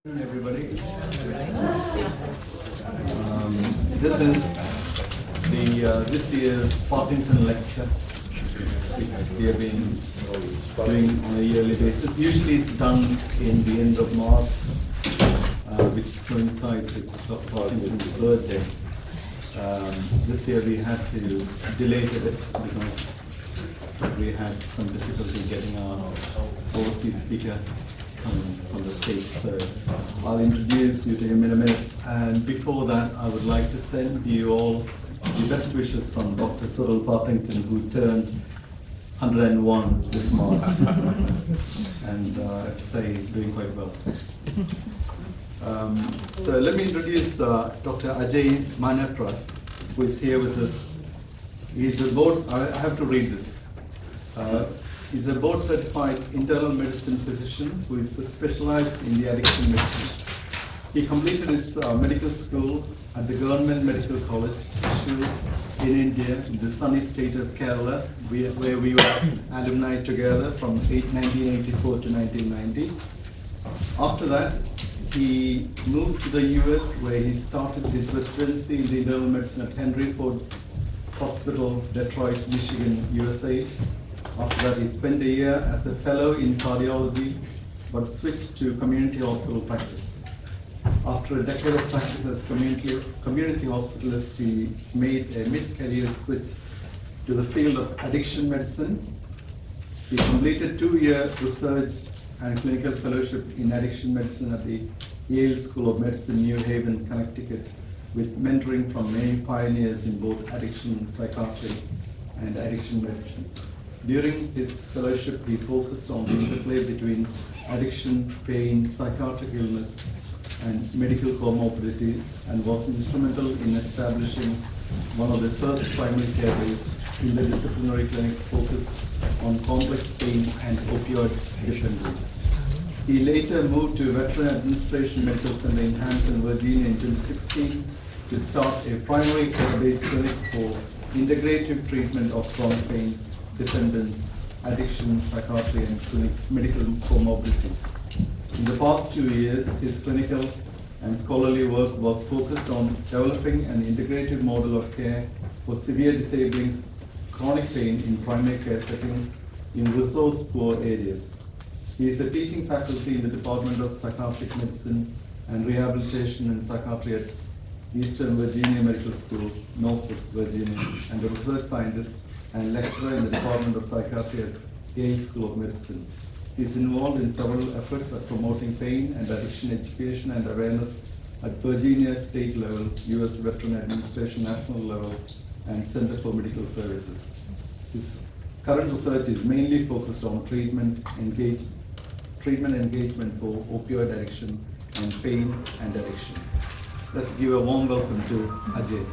Everybody. This is this year's Partington lecture, which we have been doing on a yearly basis. Usually it's done in the end of March, which coincides with Dr. Partington's birthday. This year we had to delay it a bit because we had some difficulty getting our overseas speaker from the States. So I'll introduce you to him in a minute. And before that, I would like to send you all the best wishes from Dr. Cyril Partington, who turned 101 this March. And I have to say he's doing quite well. So let me introduce Dr. Ajay Manhapra, who is here with us. He's a board, I have to read this. He's a board-certified internal medicine physician who is specialized in the addiction medicine. He completed his medical school at the Government Medical College in India, in the sunny state of Kerala, where we were alumni together from 1984 to 1990. After that, he moved to the US, where he started his residency in the internal medicine at Henry Ford Hospital, Detroit, Michigan, USA. After that, he spent a year as a fellow in cardiology, but switched to community hospital practice. After a decade of practice as community hospitalist, he made a mid-career switch to the field of addiction medicine. He completed 2-year research and clinical fellowship in addiction medicine at the Yale School of Medicine, New Haven, Connecticut, with mentoring from many pioneers in both addiction psychiatry and addiction medicine. During his fellowship, he focused on the interplay between addiction, pain, psychiatric illness, and medical comorbidities, and was instrumental in establishing one of the first primary care base interdisciplinary clinics focused on complex pain and opioid dependence. He later moved to Veteran Administration Medical Center in Hampton, Virginia in 2016 to start a primary care-based clinic for integrative treatment of chronic pain, dependence, addiction, psychiatry, and medical comorbidities. In the past 2 years, his clinical and scholarly work was focused on developing an integrative model of care for severe disabling chronic pain in primary care settings in resource-poor areas. He is a teaching faculty in the Department of Psychiatric Medicine and Rehabilitation and Psychiatry at Eastern Virginia Medical School, Norfolk, Virginia, and a research scientist and lecturer in the Department of Psychiatry at Yale School of Medicine. He is involved in several efforts at promoting pain and addiction education and awareness at Virginia state level, U.S. Veteran Administration national level, and Center for Medical Services. His current research is mainly focused on treatment engagement for opioid addiction and pain and addiction. Let's give a warm welcome to Ajay.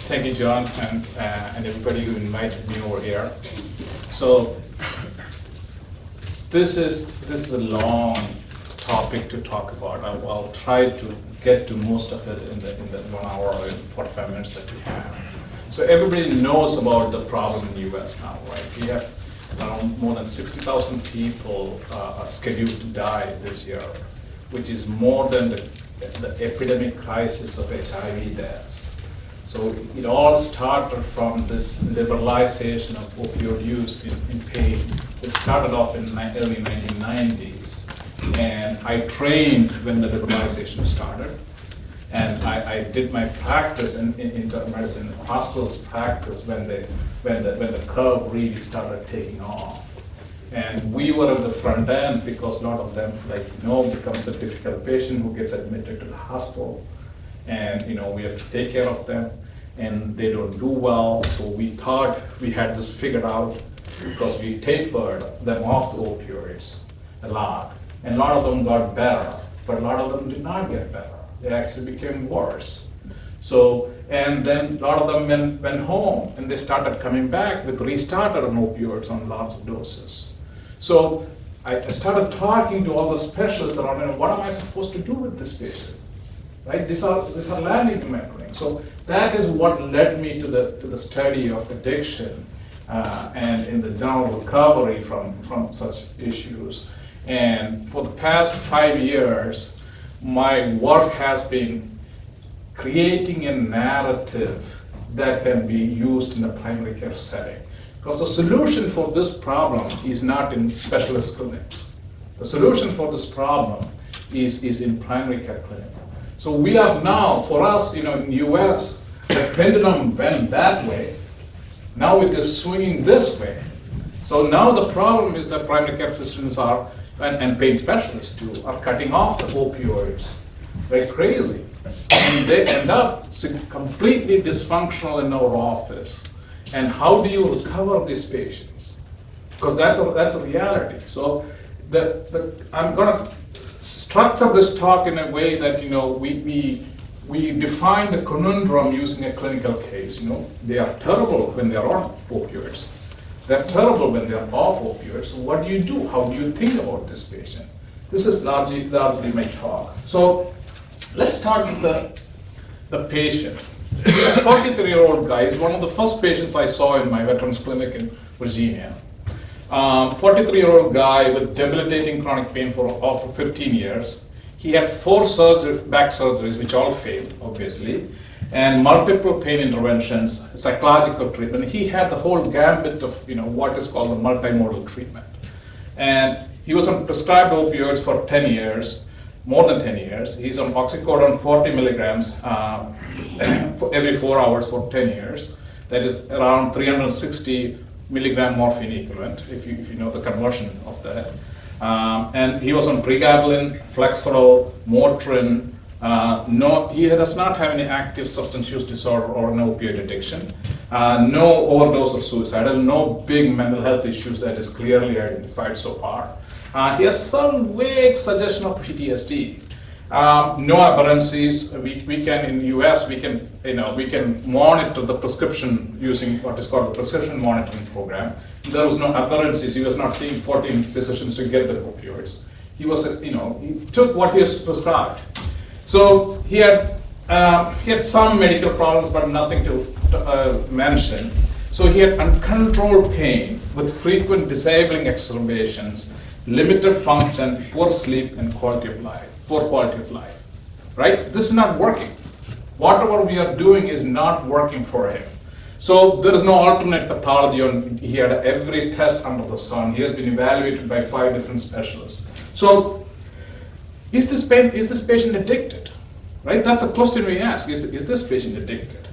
Thank you, John, and everybody who invited me over here. So this is a long topic to talk about. I'll try to get to most of it in the 1 hour and 45 minutes that we have. So everybody knows about the problem in the U.S. now, right? We have around more than 60,000 people scheduled to die this year, which is more than the epidemic crisis of HIV deaths. So it all started from this liberalization of opioid use in pain. It started off in early 1990s, and I trained when the liberalization started, and I did my practice in internal medicine, hospitals practice when the curve really started taking off. And we were at the front end because a lot of them, becomes the difficult patient who gets admitted to the hospital, and we have to take care of them, and they don't do well. So we thought we had this figured out because we tapered them off the opioids a lot, and a lot of them got better, but a lot of them did not get better. They actually became worse. So, and then a lot of them went home, and they started coming back with restarted on opioids on large doses. So I started talking to all the specialists around, what am I supposed to do with this patient? Right? These are landing mentoring. So that is what led me to the study of addiction and in the general recovery from such issues. And for the past 5 years, my work has been creating a narrative that can be used in a primary care setting. Because the solution for this problem is not in specialist clinics. The solution for this problem is in primary care clinic. So we are now, for us, in the US, the pendulum went that way. Now it is swinging this way. So now the problem is that primary care physicians are, and pain specialists too, are cutting off the opioids like crazy. And they end up completely dysfunctional in our office. And how do you recover these patients? Because that's a reality. So I'm going to structure this talk in a way that we define the conundrum using a clinical case. They are terrible when they are on opioids. They're terrible when they are off opioids. So what do you do? How do you think about this patient? This is largely my talk. So let's start with the patient. A 43-year-old guy is one of the first patients I saw in my veterans clinic in Virginia. 43-year-old guy with debilitating chronic pain for 15 years. He had 4 back surgeries, which all failed, obviously, and multiple pain interventions, psychological treatment. He had the whole gambit of what is called the multimodal treatment. And he was on prescribed opioids for 10 years, more than 10 years. He's on oxycodone 40 milligrams for every 4 hours for 10 years. That is around 360 milligram morphine equivalent, if you know the conversion of that. And he was on pregabalin, Flexeril, Motrin. He does not have any active substance use disorder or an opioid addiction. No overdose or suicidal, no big mental health issues that is clearly identified so far. He has some vague suggestion of PTSD. No aberrancies. We can in the US we can monitor the prescription using what is called the prescription monitoring program. There was no aberrancies. He was not seeing 14 physicians to get the opioids. He was he took what he was prescribed. So he had some medical problems, but nothing to mention. So he had uncontrolled pain with frequent disabling exacerbations, limited function, poor sleep, and poor quality of life, right? This is not working. Whatever we are doing is not working for him. So there is no alternate pathology. He had every test under the sun. He has been evaluated by 5 different specialists. So is this patient addicted, right? That's the question we ask. Is this patient addicted?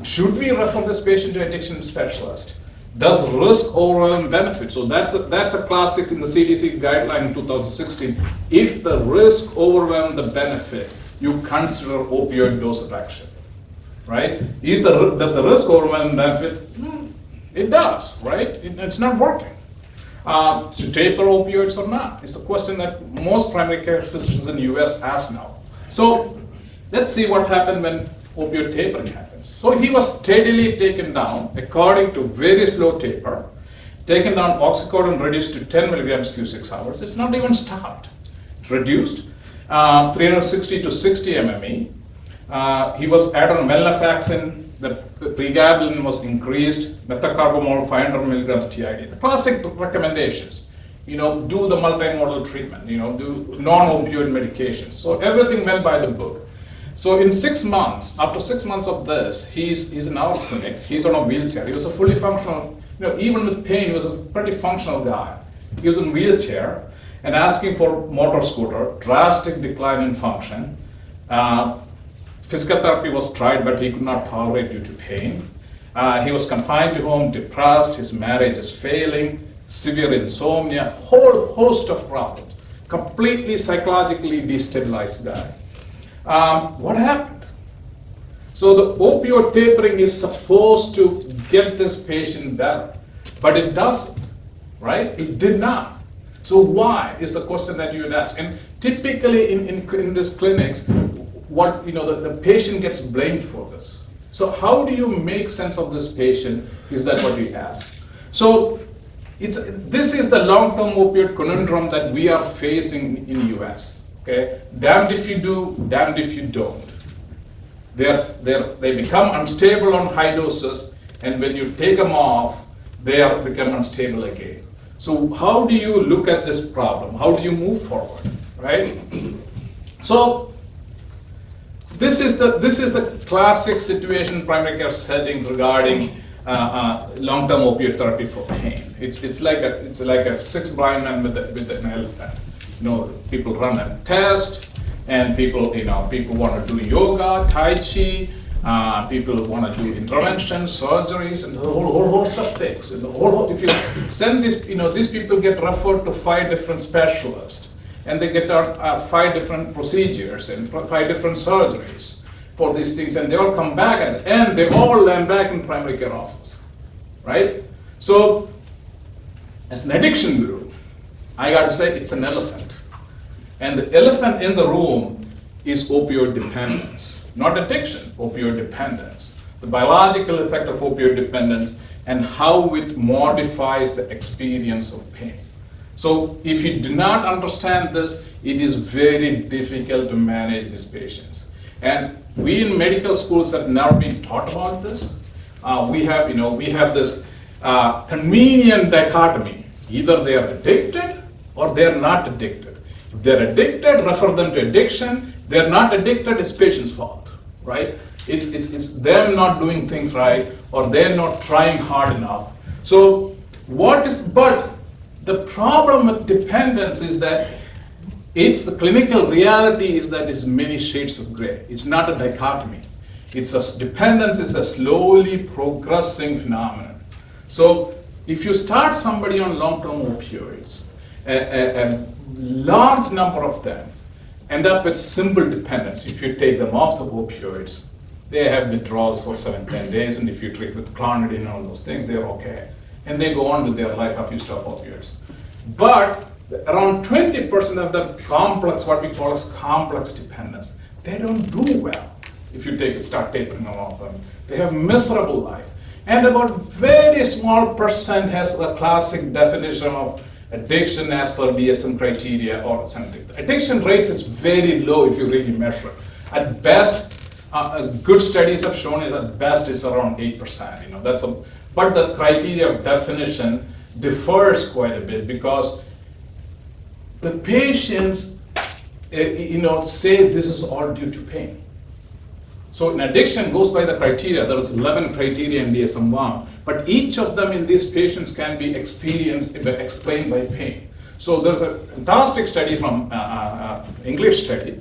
Should we refer this patient to addiction specialist? Does risk overwhelm benefit? So that's a classic in the CDC guideline in 2016. If the risk overwhelms the benefit, you consider opioid dose reduction, right? Does the risk overwhelm benefit? It does, right? It's not working. To taper opioids or not? It's a question that most primary care physicians in the US ask now. So let's see what happened when opioid tapering happens. So he was steadily taken down according to very slow taper, taken down oxycodone reduced to 10 milligrams Q6 hours. It's not even stopped. It's reduced 360 to 60 MME. He was added on venlafaxine. The pregabalin was increased. Methocarbamol 500 milligrams TID. The classic recommendations. Do the multimodal treatment. Do non-opioid medications. So everything went by the book. So in 6 months, after 6 months of this, he's in our clinic. He's on a wheelchair. He was a fully functional, even with pain, he was a pretty functional guy. He was in a wheelchair and asking for motor scooter, drastic decline in function. Physical therapy was tried, but he could not tolerate due to pain. He was confined to home, depressed, his marriage is failing, severe insomnia, whole host of problems. Completely psychologically destabilized guy. What happened? So the opioid tapering is supposed to get this patient better, but it doesn't, right? It did not. So why is the question that you would ask? And typically in these clinics, the patient gets blamed for this. So how do you make sense of this patient? Is that what we ask? So this is the long-term opioid conundrum that we are facing in US. Okay, damned if you do, damned if you don't. They become unstable on high doses, and when you take them off, they become unstable again. So how do you look at this problem? How do you move forward, right? So this is the classic situation in primary care settings regarding long-term opioid therapy for pain. It's like a six blind man with an elephant. People run a test, and people want to do yoga, tai chi. People want to do interventions, surgeries, and a whole host of things. And if you send these people get referred to 5 different specialists, and they get 5 different procedures and 5 different surgeries for these things, and they all come back at the end, they all land back in primary care office, right? So, as an addiction guru, I got to say it's an elephant. And the elephant in the room is opioid dependence. Not addiction, opioid dependence. The biological effect of opioid dependence and how it modifies the experience of pain. So if you do not understand this, it is very difficult to manage these patients. And we in medical schools have never been taught about this. We have this convenient dichotomy. Either they are addicted or they are not addicted. If they're addicted, refer them to addiction. They're not addicted, it's patient's fault, right? It's them not doing things right, or they're not trying hard enough. So but the problem with dependence is that the clinical reality is that it's many shades of gray. It's not a dichotomy. Dependence is a slowly progressing phenomenon. So if you start somebody on long-term opioids, a large number of them end up with simple dependence. If you take them off the opioids, they have withdrawals for 7-10 days, and if you treat with clonidine and all those things, they're okay. And they go on with their life after you stop opioids. But around 20% of the complex, what we call as complex dependence, they don't do well if you start tapering them off them. They have miserable life. And about very small percent has the classic definition of addiction as per DSM criteria or something. The addiction rates is very low if you really measure it. At best, good studies have shown it at best is around 8%. But the criteria of definition differs quite a bit because the patients, say this is all due to pain. So an addiction goes by the criteria. There is 11 criteria in DSM-1, but each of them in these patients can be explained by pain. So there's a fantastic study from English study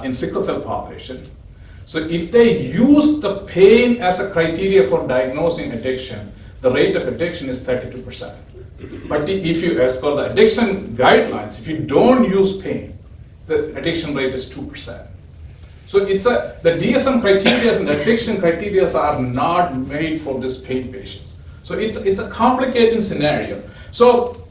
in sickle cell population. So if they use the pain as a criteria for diagnosing addiction, the rate of addiction is 32%. But if you, as per the addiction guidelines, if you don't use pain, the addiction rate is 2%. So the DSM criteria and addiction criteria are not made for this pain patients. So it's a complicated scenario. So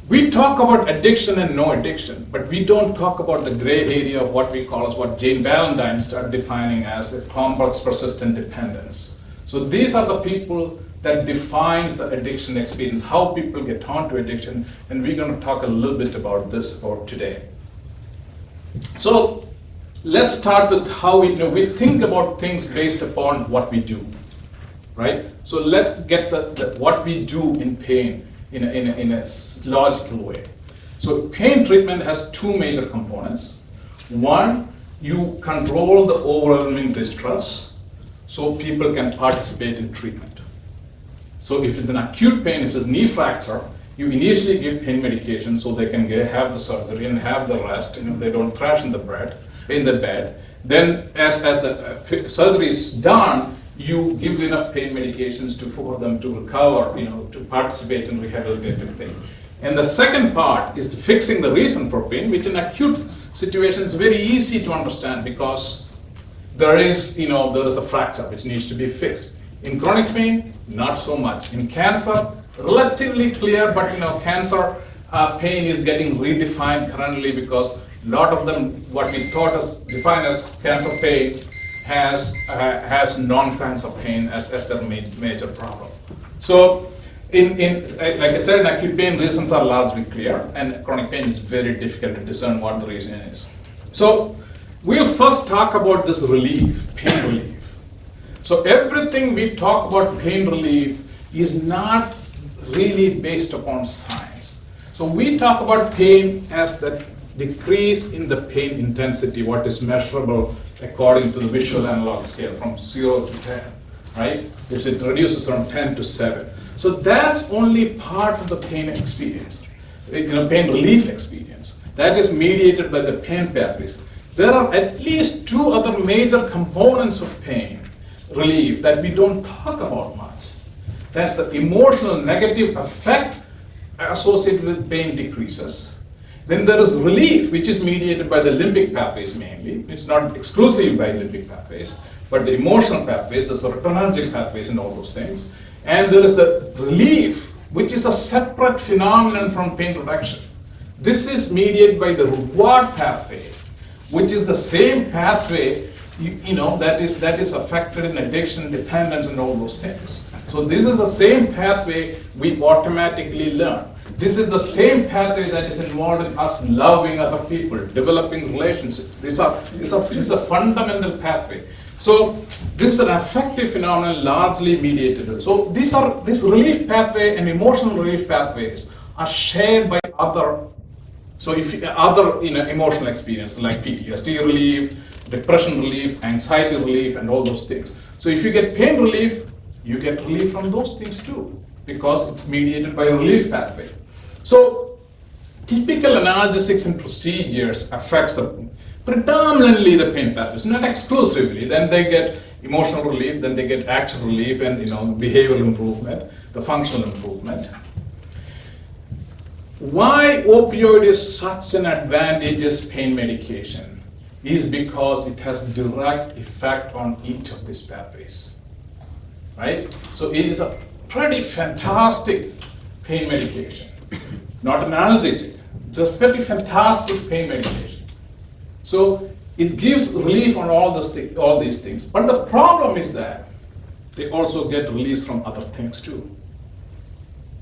we talk about addiction and no addiction, but we don't talk about the gray area of what we call as what Jane Ballantyne started defining as a complex persistent dependence. So these are the people that defines the addiction experience, how people get onto addiction, and we're going to talk a little bit about this for today. So let's start with how we think about things based upon what we do, right? So let's get the what we do in pain in a logical way. So pain treatment has 2 major components. One, you control the overwhelming distress so people can participate in treatment. So if it's an acute pain, if it's knee fracture, you initially give pain medication so they can have the surgery and have the rest, they don't crash in the bed. Then as the surgery is done, you give enough pain medications for them to recover, to participate in rehabilitative thing. And the second part is fixing the reason for pain, which in acute situations is very easy to understand because there is a fracture which needs to be fixed. In chronic pain, not so much. In cancer, relatively clear, but cancer pain is getting redefined currently because a lot of them, what we thought as defined as cancer pain, has non-cancer pain as their major problem. So, like I said, in acute pain, reasons are largely clear, and chronic pain is very difficult to discern what the reason is. So, we'll first talk about this relief, pain relief. So everything we talk about pain relief is not really based upon science. So we talk about pain as the decrease in the pain intensity, what is measurable according to the visual analog scale from 0 to 10, right? If it reduces from 10 to 7. So that's only part of the pain experience, pain relief experience. That is mediated by the pain pathways. There are at least 2 other major components of pain relief that we don't talk about much. That's the emotional negative effect associated with pain decreases. Then there is relief, which is mediated by the limbic pathways mainly. It's not exclusively by limbic pathways, but the emotional pathways, the serotonergic pathways and all those things. And there is the relief, which is a separate phenomenon from pain reduction. This is mediated by the reward pathway, which is the same pathway that is affected in addiction, dependence, and all those things. So this is the same pathway we automatically learn. This is the same pathway that is involved in us loving other people, developing relationships. This is a fundamental pathway. So this is an affective phenomenon largely mediated. So this relief pathway and emotional relief pathways are shared by other emotional experiences like PTSD relief, depression relief, anxiety relief, and all those things. So if you get pain relief, you get relief from those things too, because it's mediated by a relief pathway. So typical analgesics and procedures affects predominantly the pain pathways, not exclusively. Then they get emotional relief, then they get actual relief, and behavioral improvement, the functional improvement. Why opioid is such an advantageous pain medication is because it has direct effect on each of these pathways, right? So it is a pretty fantastic pain medication, not an analgesic. It's a pretty fantastic pain medication. So it gives relief on all these things. But the problem is that they also get relief from other things too.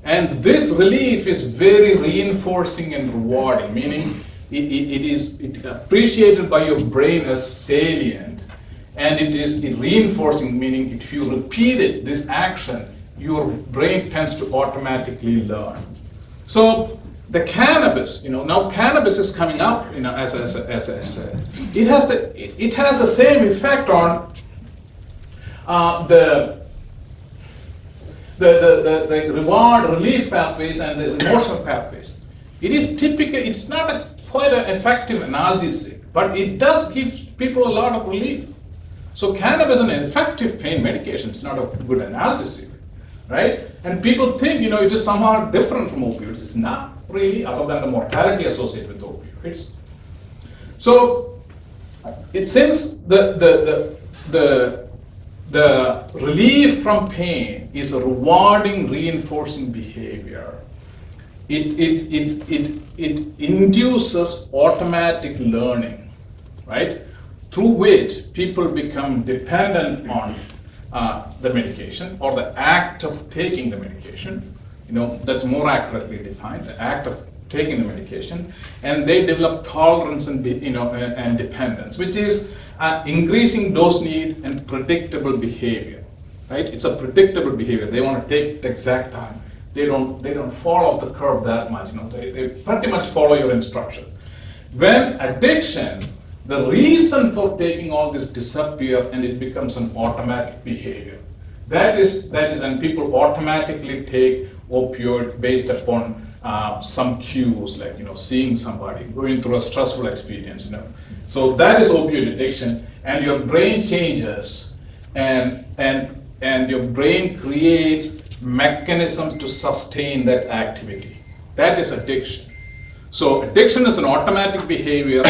And this relief is very reinforcing and rewarding, meaning it is appreciated by your brain as salient, and it is reinforcing, meaning if you repeat this action, your brain tends to automatically learn. So the cannabis, now cannabis is coming up, as it has the same effect on the reward relief pathways and the emotional pathways. It is typical. It's not quite an effective analgesic, but it does give people a lot of relief. So cannabis is an effective pain medication. It's not a good analgesic, right? And people think it is somehow different from opioids. It's not really, other than the mortality associated with opioids. So since the relief from pain is a rewarding, reinforcing behavior, it induces automatic learning, right? Through which people become dependent on the medication or the act of taking the medication. That's more accurately defined, the act of taking the medication, and they develop tolerance and dependence, which is increasing dose need and predictable behavior, right? It's a predictable behavior. They want to take the exact time. They don't fall off the curve that much. They pretty much follow your instruction. When addiction, the reason for taking all this disappears and it becomes an automatic behavior. That is, and people automatically take opioid based upon some cues, like seeing somebody, going through a stressful experience. So that is opioid addiction, and your brain changes, and your brain creates mechanisms to sustain that activity. That is addiction. So addiction is an automatic behavior,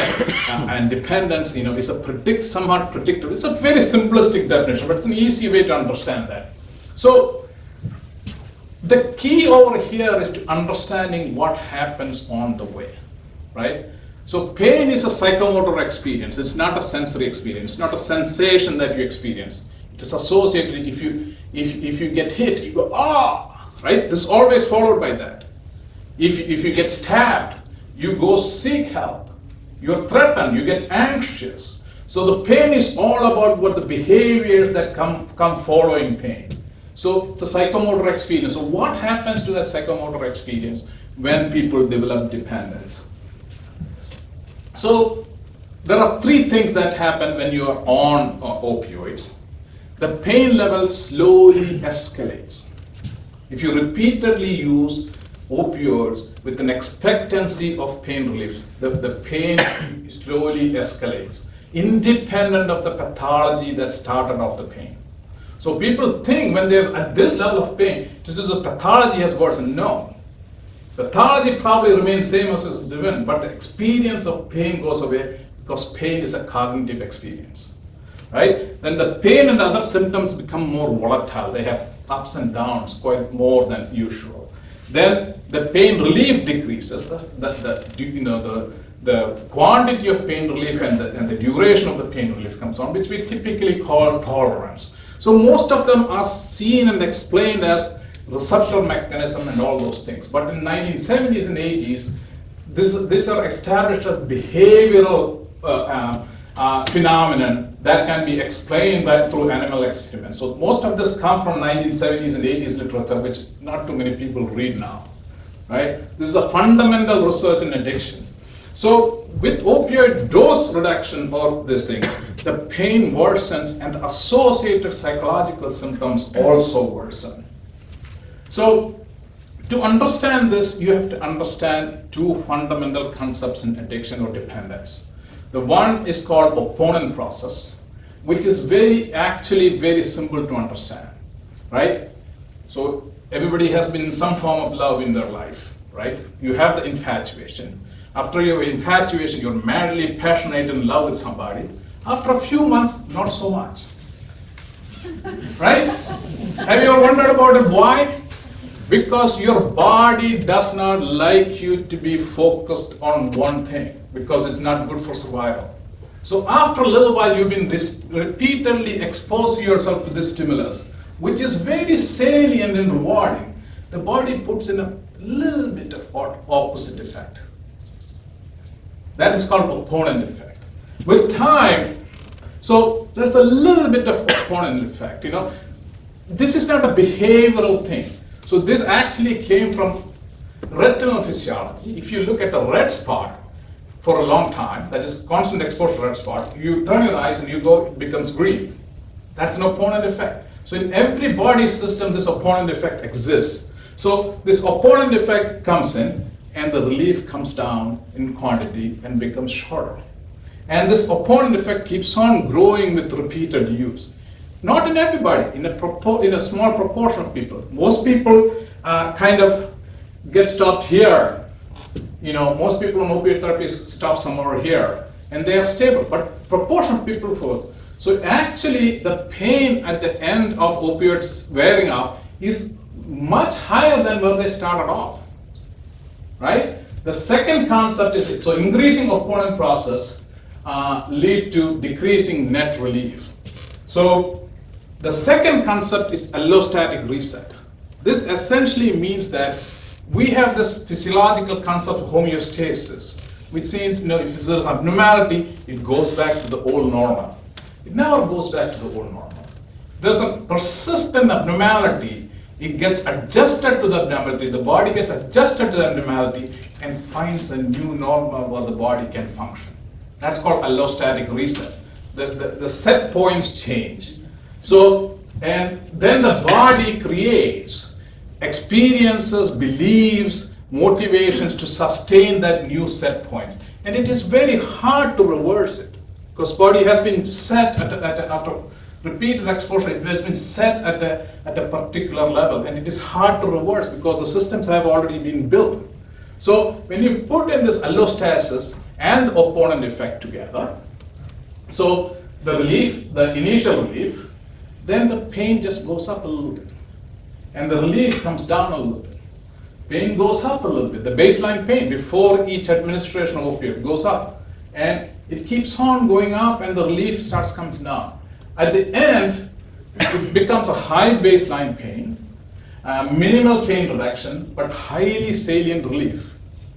and dependence, is a somewhat predictable. It's a very simplistic definition, but it's an easy way to understand that. So the key over here is to understanding what happens on the way, right? So pain is a psychomotor experience. It's not a sensory experience. It's not a sensation that you experience. It is associated. If you get hit, you go ah, right? This is always followed by that. If you get stabbed, you go seek help. You're threatened. You get anxious. So the pain is all about what the behaviors that come following pain. So it's a psychomotor experience. So what happens to that psychomotor experience when people develop dependence? So there are three things that happen when you are on opioids. The pain level slowly escalates. If you repeatedly use opioids with an expectancy of pain relief, the pain slowly escalates, independent of the pathology that started off the pain. So people think when they're at this level of pain, just as the pathology has worsened. No. Pathology probably remains same as it's given, but the experience of pain goes away because pain is a cognitive experience. Right? Then the pain and other symptoms become more volatile. They have ups and downs quite more than usual. Then the pain relief decreases. The quantity of pain relief and the duration of the pain relief comes on, which we typically call tolerance. So most of them are seen and explained as receptor mechanism and all those things. But in 1970s and 80s, these are established as behavioral phenomenon that can be explained through animal experiments. So most of this come from 1970s and 80s literature, which not too many people read now, right? This is a fundamental research in addiction. So with opioid dose reduction or this thing, the pain worsens and associated psychological symptoms also worsen. So to understand this, you have to understand two fundamental concepts in addiction or dependence. The one is called opponent process, which is actually very simple to understand, right? So everybody has been in some form of love in their life, right? You have the infatuation. After your infatuation, you're madly passionate in love with somebody. After a few months, not so much, right? Have you ever wondered about it? Why? Because your body does not like you to be focused on one thing, because it's not good for survival. So after a little while, you've been repeatedly exposed to yourself to this stimulus, which is very salient and rewarding. The body puts in a little bit of opposite effect. That is called opponent effect. With time, so there's a little bit of opponent effect. This is not a behavioral thing. So this actually came from retinal physiology. If you look at a red spot for a long time, that is constant exposure to red spot, you turn your eyes and it becomes green. That's an opponent effect. So in every body system, this opponent effect exists. So this opponent effect comes in, and the relief comes down in quantity and becomes shorter. And this opponent effect keeps on growing with repeated use. Not in everybody, in a small proportion of people. Most people kind of get stopped here. Most people on opioid therapy stop somewhere here, and they are stable. But proportion of people fall. So actually, the pain at the end of opioids wearing off is much higher than where they started off. Right? The second concept is, so increasing opponent process lead to decreasing net relief. So the second concept is allostatic reset. This essentially means that we have this physiological concept of homeostasis, which means if there's abnormality, it goes back to the old normal. It never goes back to the old normal. There's a persistent abnormality. It gets adjusted to the abnormality. The body gets adjusted to the abnormality and finds a new normal where the body can function. That's called allostatic reset. The set points change. So, and then the body creates experiences, beliefs, motivations to sustain that new set points. And it is very hard to reverse it, because body has been set after repeated exposure, it has been set at a particular level, and it is hard to reverse because the systems have already been built. So when you put in this allostasis and the opponent effect together, so the relief, the initial relief, then the pain just goes up a little bit, and the relief comes down a little bit. Pain goes up a little bit. The baseline pain before each administration of opioid goes up, and it keeps on going up, and the relief starts coming down. At the end, it becomes a high baseline pain, minimal pain reduction, but highly salient relief.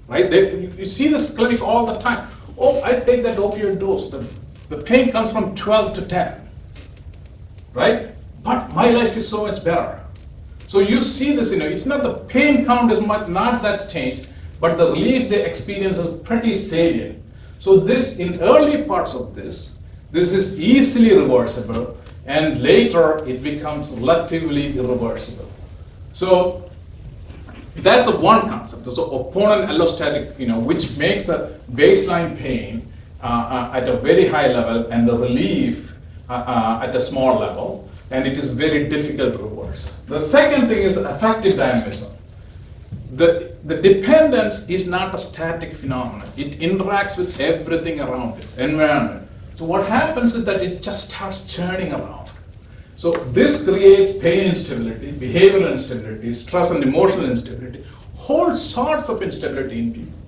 Right? You see this clinic all the time. Oh, I take that opioid dose. The The pain comes from 12 to 10, right? But my life is so much better. So you see this, it's not the pain count is not that changed, but the relief they experience is pretty salient. So this, in early parts of this is easily reversible, and later it becomes relatively irreversible. So that's the one concept. So opponent allostatic, which makes the baseline pain at a very high level and the relief at a small level, and it is very difficult to reverse. The second thing is affective dynamism. The dependence is not a static phenomenon. It interacts with everything around it, environment. So what happens is that it just starts churning around. So this creates pain instability, behavioral instability, stress and emotional instability, whole sorts of instability in people,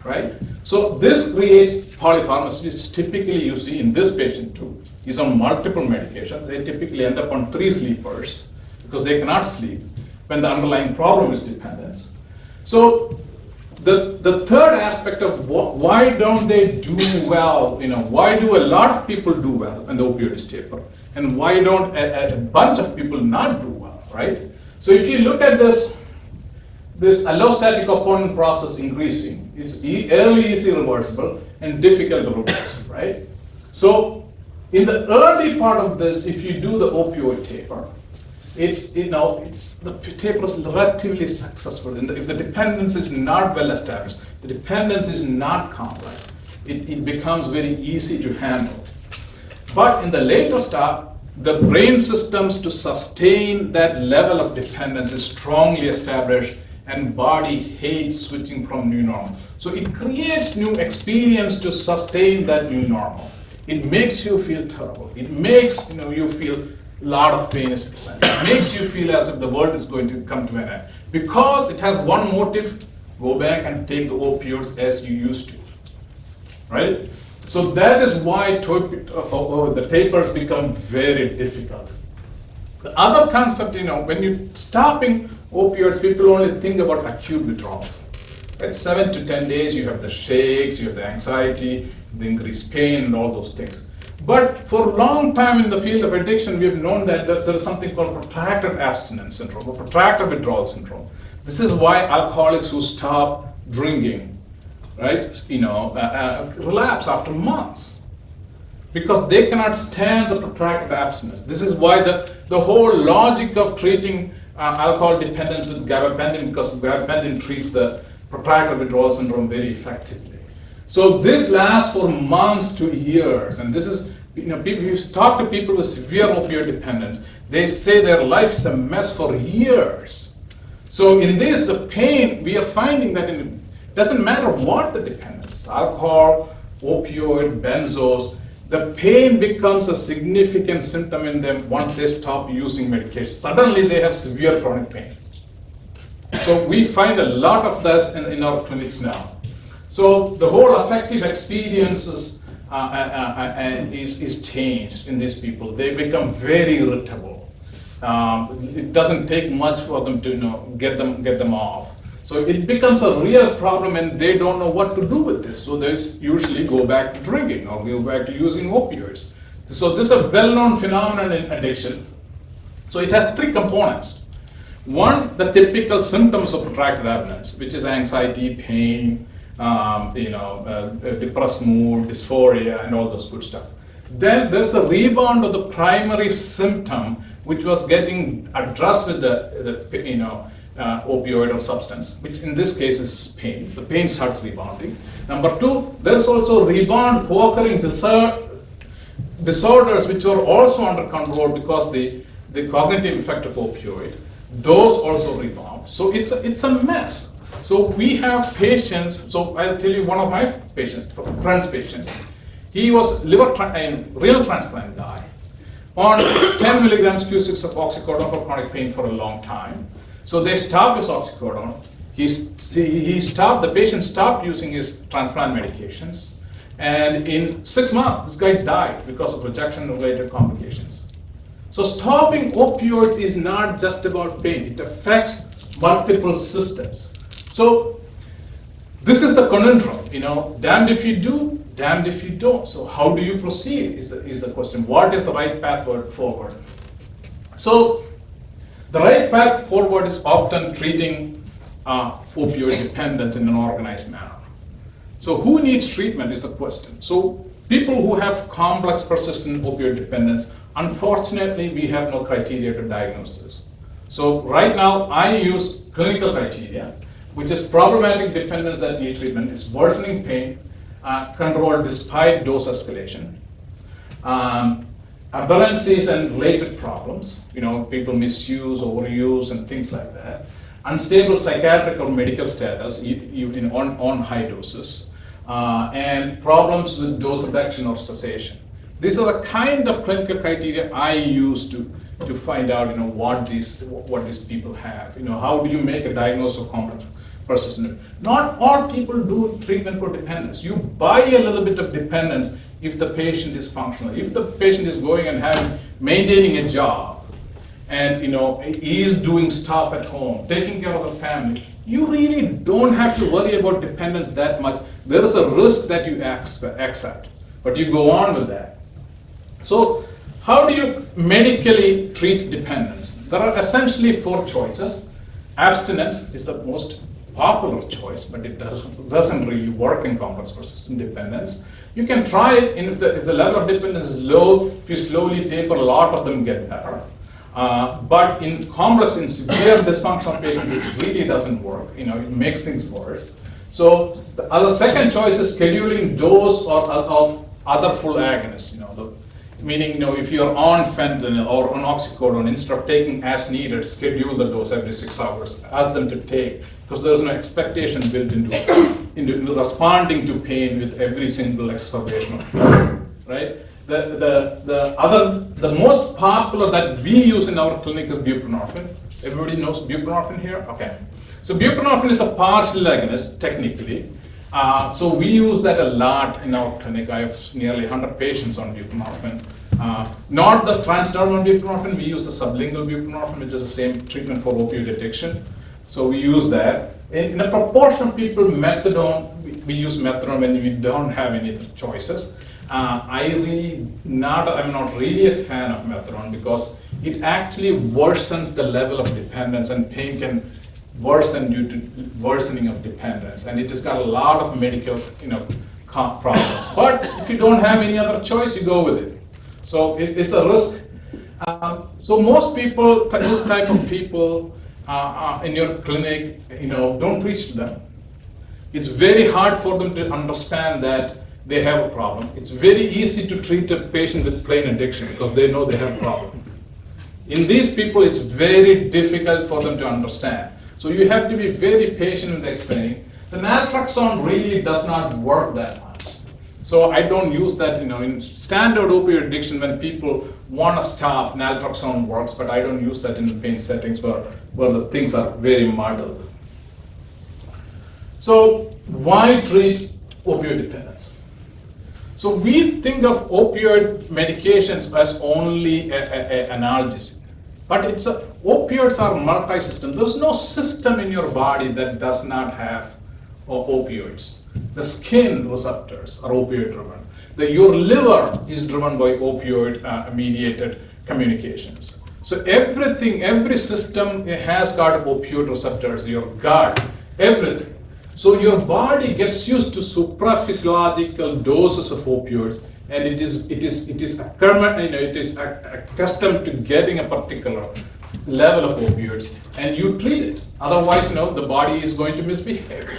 right? So this creates polypharmacy, which typically you see in this patient too. He's on multiple medications. They typically end up on 3 sleepers because they cannot sleep when the underlying problem is dependence. So the third aspect of why don't they do well, why do a lot of people do well when the opioid is taper, and why don't a bunch of people not do well, right? So if you look at this allostatic opponent process increasing, it's early is irreversible and difficult to reverse, right? So in the early part of this, if you do the opioid taper, the taper is relatively successful. If the dependence is not well established, the dependence is not complex, it becomes very easy to handle. But in the later step, the brain systems to sustain that level of dependence is strongly established, and body hates switching from new normal. So it creates new experience to sustain that new normal. It makes you feel terrible. It makes you feel a lot of pain is present. It makes you feel as if the world is going to come to an end. Because it has one motive, go back and take the opioids as you used to, right? So that is why the tapers become very difficult. The other concept, when you're stopping opioids, people only think about acute withdrawals. At 7 to 10 days, you have the shakes, you have the anxiety, the increased pain, and all those things. But for a long time in the field of addiction, we have known that there is something called protracted abstinence syndrome or protracted withdrawal syndrome. This is why alcoholics who stop drinking, right, relapse after months, because they cannot stand the protracted abstinence. This is why the whole logic of treating alcohol dependence with gabapentin, because gabapentin treats the protracted withdrawal syndrome very effectively. So this lasts for months to years, and this is, if you talk to people with severe opioid dependence, they say their life is a mess for years. So in this, the pain, we are finding that it doesn't matter what the dependence is, alcohol, opioid, benzos, the pain becomes a significant symptom in them once they stop using medication. Suddenly they have severe chronic pain. So we find a lot of that in our clinics now. So the whole affective experiences is changed in these people. They become very irritable. It doesn't take much for them to get them off. So it becomes a real problem, and they don't know what to do with this. So they usually go back to drinking or go back to using opioids. So this is a well-known phenomenon in addiction. So it has 3 components. One, the typical symptoms of protracted abstinence, which is anxiety, pain, depressed mood, dysphoria, and all those good stuff. Then there's a rebound of the primary symptom, which was getting addressed with the opioid or substance, which in this case is pain. The pain starts rebounding. Number 2, there's also rebound co-occurring disorders which are also under control because the cognitive effect of opioid. Those also rebound. So it's a mess. So we have patients, so I'll tell you one of my patients, friend's patients. He was real transplant guy on 10 milligrams Q6 of oxycodone for chronic pain for a long time. So they stopped his oxycodone. The patient stopped using his transplant medications. And in 6 months, this guy died because of rejection-related complications. So stopping opioids is not just about pain. It affects multiple systems. So this is the conundrum, damned if you do, damned if you don't. So how do you proceed is the question. What is the right path forward? So the right path forward is often treating opioid dependence in an organized manner. So who needs treatment is the question. So people who have complex persistent opioid dependence, unfortunately, we have no criteria to diagnose this. So right now, I use clinical criteria, which is problematic dependence that need treatment. It's worsening pain, controlled despite dose escalation, aberrancies and related problems, people misuse, overuse, and things like that. Unstable psychiatric or medical status on high doses, and problems with dose reduction or cessation. These are the kind of clinical criteria I use to find out, what these people have. How do you make a diagnosis of complex persistent? Not all people do treatment for dependence. You buy a little bit of dependence if the patient is functional. If the patient is going and maintaining a job, and he is doing stuff at home, taking care of the family, you really don't have to worry about dependence that much. There is a risk that you accept, but you go on with that. So how do you medically treat dependence? There are essentially 4 choices. Abstinence is the most popular choice, but it doesn't really work in complex persistent dependence. You can try it, and if the level of dependence is low, if you slowly taper, a lot of them get better. But in severe dysfunctional patients, it really doesn't work. It makes things worse. So the second choice is scheduling dose of other full agonists. Meaning, if you're on fentanyl or on oxycodone, instead of taking as needed, schedule the dose every 6 hours. Ask them to take, because there's no expectation built into responding to pain with every single exacerbation of pain, right? The most popular that we use in our clinic is buprenorphine. Everybody knows buprenorphine here? Okay. So buprenorphine is a partial agonist, technically. So we use that a lot in our clinic. I have nearly 100 patients on buprenorphine. Not the transdermal buprenorphine, we use the sublingual buprenorphine, which is the same treatment for opioid addiction. So we use that. In a proportion of people, methadone, we use methadone when we don't have any other choices. I'm not really a fan of methadone because it actually worsens the level of dependence, and pain can worsen due to worsening of dependence, and it has got a lot of medical problems. But if you don't have any other choice, you go with it. So it's a risk. So most people, this type of people in your clinic, don't preach to them. It's very hard for them to understand that they have a problem. It's very easy to treat a patient with plain addiction because they know they have a problem. In these people, it's very difficult for them to understand. So you have to be very patient with explaining. The naltrexone really does not work that much. So I don't use that, in standard opioid addiction when people want to stop, naltrexone works, but I don't use that in the pain settings where the things are very muddled. So why treat opioid dependence? So we think of opioid medications as only analgesic, but opioids are multi-system. There's no system in your body that does not have opioids. The skin receptors are opioid driven. Your liver is driven by opioid mediated communications. So every system has got opioid receptors, your gut, everything. So your body gets used to supraphysiological doses of opioids, and it is accustomed to getting a particular level of opioids, and you treat it. Otherwise, the body is going to misbehave.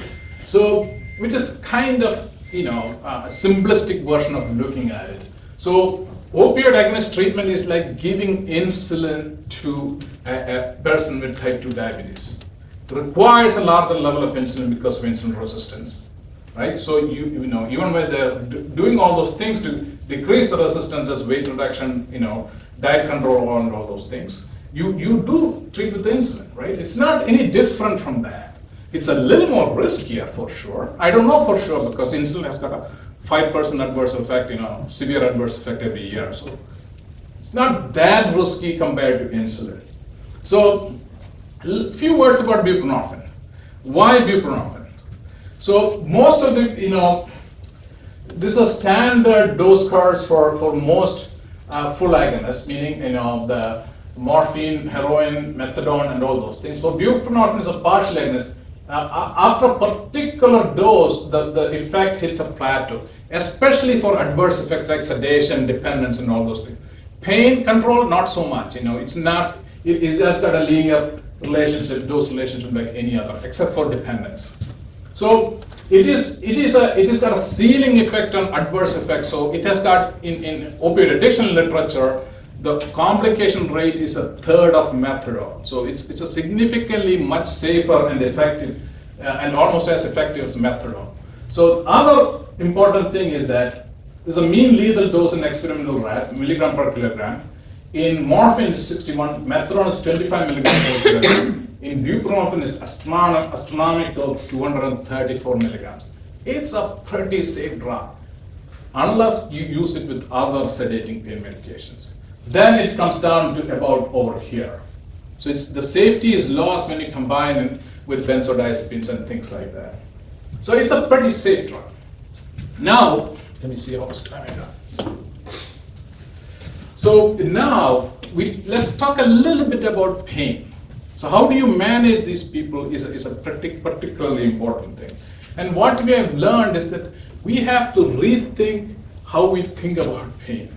So, which is kind of a simplistic version of looking at it. So, opioid agonist treatment is like giving insulin to a person with type 2 diabetes. Requires a larger level of insulin because of insulin resistance, right? So even when they're doing all those things to decrease the resistance as weight reduction, diet control and all those things, you do treat with insulin, right? It's not any different from that. It's a little more riskier for sure. I don't know for sure because insulin has got a 5% adverse effect, severe adverse effect every year. So it's not that risky compared to insulin. So a few words about buprenorphine. Why buprenorphine? So most of the, this is a standard dose cards for most full agonists, meaning the morphine, heroin, methadone, and all those things. So buprenorphine is a partial agonist. After a particular dose, the effect hits a plateau, especially for adverse effects like sedation, dependence, and all those things. Pain control, not so much. It's not. It's just got a linear relationship, dose relationship like any other, except for dependence. So it has got a ceiling effect on adverse effects. So it has got in opioid addiction literature, the complication rate is a third of methadone. So it's a significantly much safer and effective, and almost as effective as methadone. So other important thing is that there's a mean lethal dose in experimental rats, milligram per kilogram. In morphine is 61, methadone is 25 milligrams per kilogram. In buprenorphine is astronomical 234 milligrams. It's a pretty safe drug, unless you use it with other sedating pain medications. Then it comes down to about over here. So the safety is lost when you combine it with benzodiazepines and things like that. So it's a pretty safe drug. Now, let me see how much time I got. So now, let's talk a little bit about pain. So how do you manage these people is a particularly important thing. And what we have learned is that we have to rethink how we think about pain.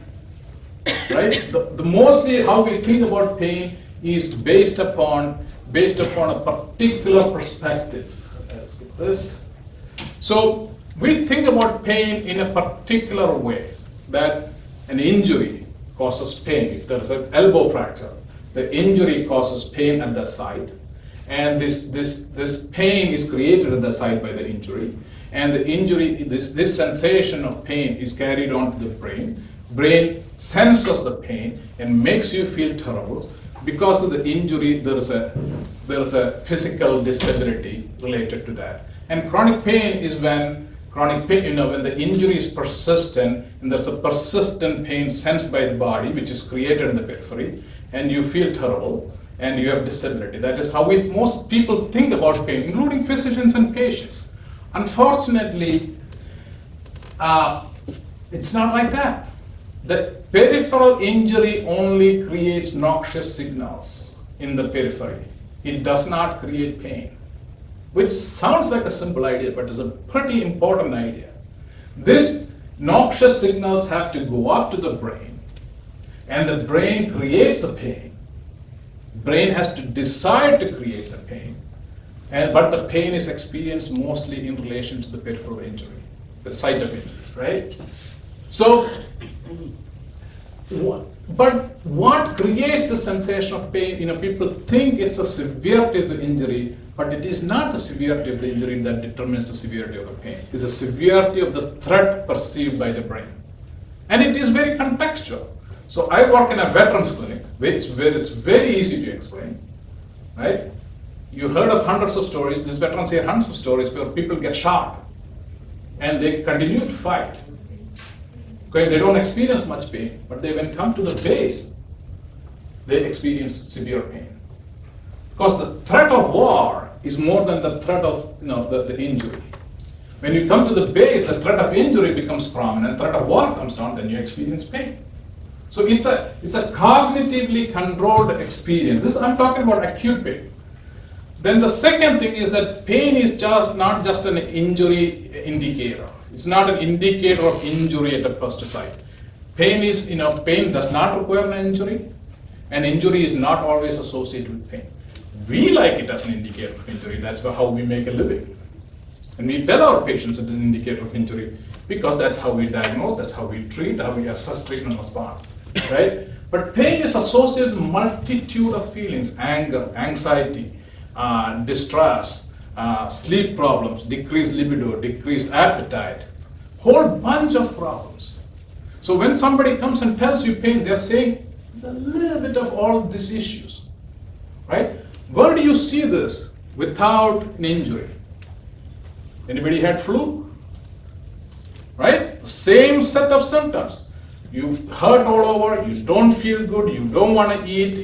Right? The mostly how we think about pain is based upon a particular perspective. Let's get this. So we think about pain in a particular way, that an injury causes pain. If there is an elbow fracture, the injury causes pain at the site, and this pain is created at the site by the injury, and the injury, this sensation of pain is carried on to the brain. Brain senses the pain and makes you feel terrible. Because of the injury, there is a physical disability related to that. And chronic pain is when when the injury is persistent, and there's a persistent pain sensed by the body, which is created in the periphery, and you feel terrible, and you have disability. That is how most people think about pain, including physicians and patients. Unfortunately, it's not like that. The peripheral injury only creates noxious signals in the periphery. It does not create pain, which sounds like a simple idea, but is a pretty important idea. These noxious signals have to go up to the brain, and the brain creates the pain. Brain has to decide to create the pain, but the pain is experienced mostly in relation to the peripheral injury, the site of injury, right? So, but what creates the sensation of pain? People think it's the severity of the injury, but it is not the severity of the injury that determines the severity of the pain. It's the severity of the threat perceived by the brain. And it is very contextual. So I work in a veterans clinic, where it's very easy to explain, right? You heard of hundreds of stories. These veterans hear hundreds of stories where people get shot, and they continue to fight. Okay, they don't experience much pain, but when they come to the base, they experience severe pain. Because the threat of war is more than the threat of the injury. When you come to the base, the threat of injury becomes prominent, threat of war comes down, then you experience pain. So it's a cognitively controlled experience. I'm talking about acute pain. Then the second thing is that pain is not just an injury indicator. It's not an indicator of injury at a first sight. Pain does not require an injury, and injury is not always associated with pain. We like it as an indicator of injury. That's how we make a living. And we tell our patients it's an indicator of injury because that's how we diagnose, that's how we treat, how we assess treatment response, right? But pain is associated with a multitude of feelings: anger, anxiety, distress, sleep problems, decreased libido, decreased appetite, whole bunch of problems. So when somebody comes and tells you pain, they're saying there's a little bit of all these issues, right? Where do you see this without an injury? Anybody had flu? Right? Same set of symptoms. You hurt all over, you don't feel good, you don't want to eat,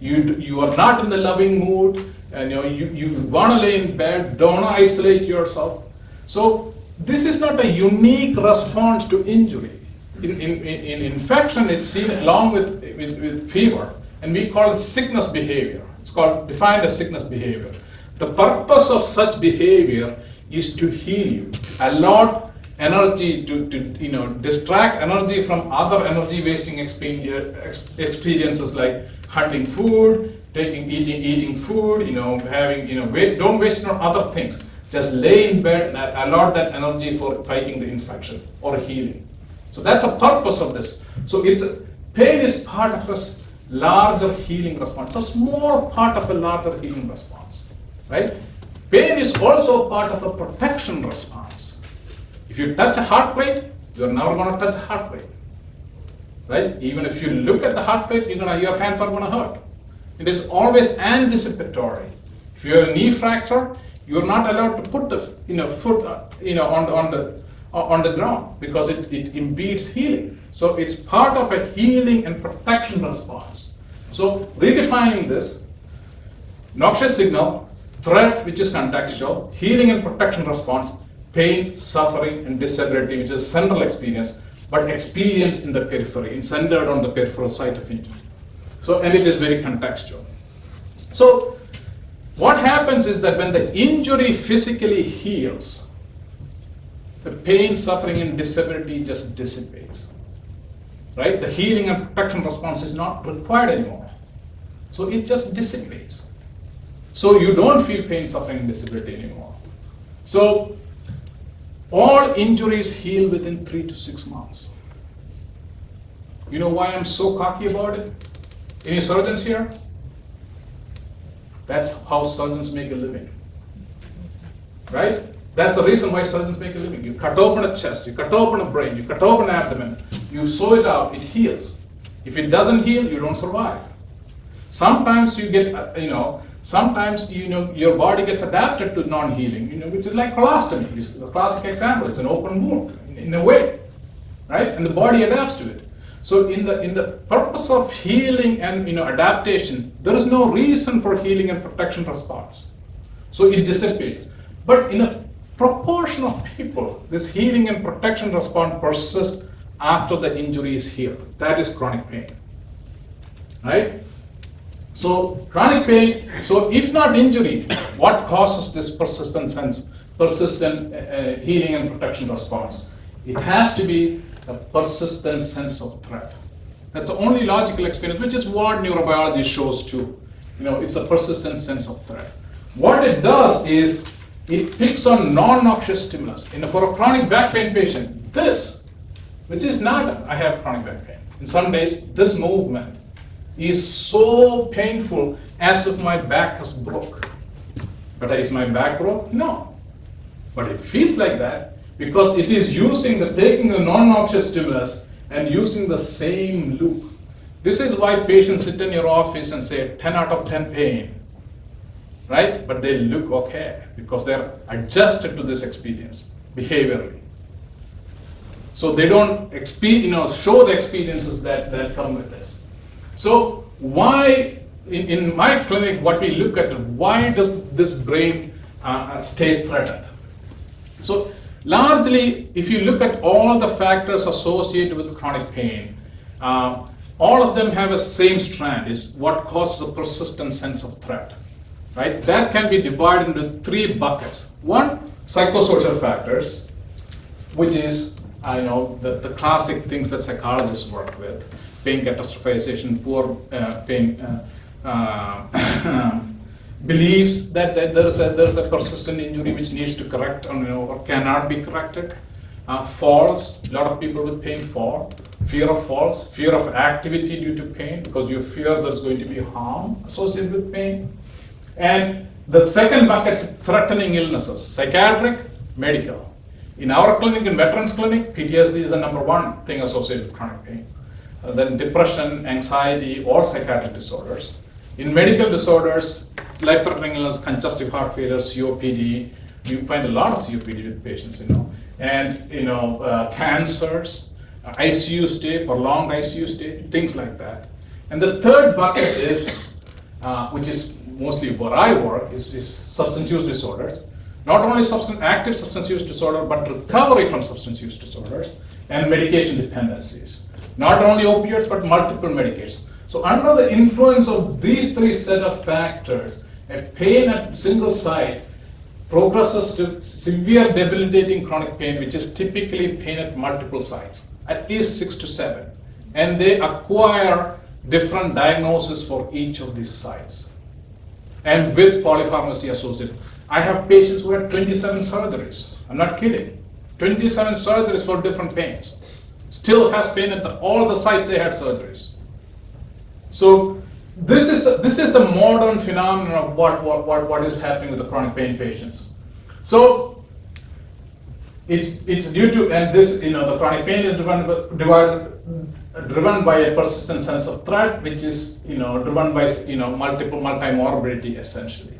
you are not in the loving mood, and you want to lay in bed, don't isolate yourself. So this is not a unique response to injury. In infection, it's seen along with fever, and we call it sickness behavior. It's called defined as sickness behavior. The purpose of such behavior is to heal you, allot energy to distract energy from other energy wasting experiences like hunting food, eating food, don't waste it on other things. Just lay in bed and allot that energy for fighting the infection or healing. So that's the purpose of this. So pain is part of a larger healing response. It's a small part of a larger healing response, right? Pain is also part of a protection response. If you touch a heart rate, you're never going to touch a heart rate, right? Even if you look at the heart rate, your hands are going to hurt. It is always anticipatory. If you have a knee fracture, you're not allowed to put the foot on the ground because it impedes healing. So it's part of a healing and protection response. So redefining this, noxious signal, threat which is contextual, healing and protection response, pain, suffering, and disability which is central experience, but experience in the periphery, and centered on the peripheral site of injury. So, and it is very contextual. So what happens is that when the injury physically heals, the pain, suffering, and disability just dissipates, right? The healing and protection response is not required anymore. So it just dissipates. So you don't feel pain, suffering, and disability anymore. So all injuries heal within 3 to 6 months. You know why I'm so cocky about it? Any surgeons here? That's how surgeons make a living, right? That's the reason why surgeons make a living. You cut open a chest, you cut open a brain, you cut open an abdomen, you sew it out, it heals. If it doesn't heal, you don't survive. Sometimes you get, sometimes your body gets adapted to non-healing, which is like colostomy. It's the classic example. It's an open wound in a way, right? And the body adapts to it. So in the purpose of healing and adaptation, there is no reason for healing and protection response. So it dissipates. But in a proportion of people, this healing and protection response persists after the injury is healed. That is chronic pain, right? So chronic pain, so if not injury, what causes this persistent healing and protection response? It has to be a persistent sense of threat. That's the only logical experience, which is what neurobiology shows too. It's a persistent sense of threat. What it does is it picks on non-noxious stimulus. For a chronic back pain patient, this, which is not, I have chronic back pain. In some days, this movement is so painful as if my back has broke. But is my back broke? No. But it feels like that because it is taking the non-noxious stimulus and using the same loop. This is why patients sit in your office and say 10 out of 10 pain, right? But they look okay because they're adjusted to this experience behaviorally. So they don't show the experiences that come with this. So why, in my clinic, what we look at, why does this brain stay threatened? So largely, if you look at all the factors associated with chronic pain, all of them have a same strand, is what causes a persistent sense of threat, right? That can be divided into 3 buckets. One, psychosocial factors, which is, the classic things that psychologists work with. Pain catastrophization, poor pain beliefs that there's a persistent injury which needs to correct or cannot be corrected. Falls, a lot of people with pain fall. Fear of falls, fear of activity due to pain because you fear there's going to be harm associated with pain. And the second bucket is threatening illnesses, psychiatric, medical. In our clinic, in veterans clinic, PTSD is the #1 thing associated with chronic pain. Then depression, anxiety, or psychiatric disorders. In medical disorders, life-threatening illness, congestive heart failure, COPD. You find a lot of COPD with patients, and cancers, ICU stay, prolonged ICU stay, things like that. And the third bucket is, which is mostly where I work, is substance use disorders. not only active substance use disorder, but recovery from substance use disorders and medication dependencies. Not only opioids, but multiple medications. So under the influence of these three set of factors, a pain at single site progresses to severe debilitating chronic pain, which is typically pain at multiple sites, at least 6 to 7. And they acquire different diagnoses for each of these sites. And with polypharmacy associated. I have patients who had 27 surgeries. I'm not kidding. 27 surgeries for different pains. Still has pain at all the sites they had surgeries. So this is the modern phenomenon of what is happening with the chronic pain patients. So it's due to, and this, the chronic pain is driven by a persistent sense of threat, which is driven by multiple multimorbidity, essentially,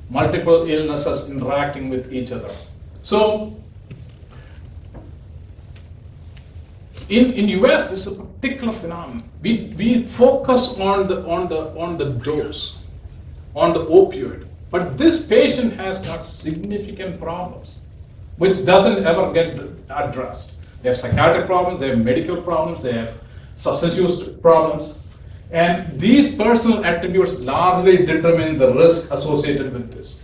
multiple illnesses interacting with each other. So in US, this is a particular phenomenon. We focus on the dose, on the opioid, but this patient has got significant problems, which doesn't ever get addressed. They have psychiatric problems, they have medical problems, they have substance use problems, and these personal attributes largely determine the risk associated with this.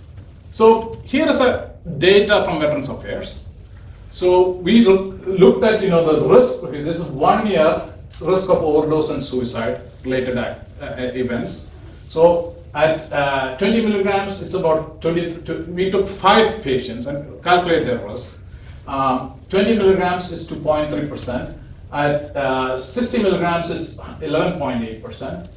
So here is a data from Veterans Affairs. So we looked at the risk. This is 1 year risk of overdose and suicide related events. So at 20 milligrams, it's about 20. We took 5 patients and calculated their risk. 20 milligrams is 2.3%. At 60 milligrams, it's 11.8%.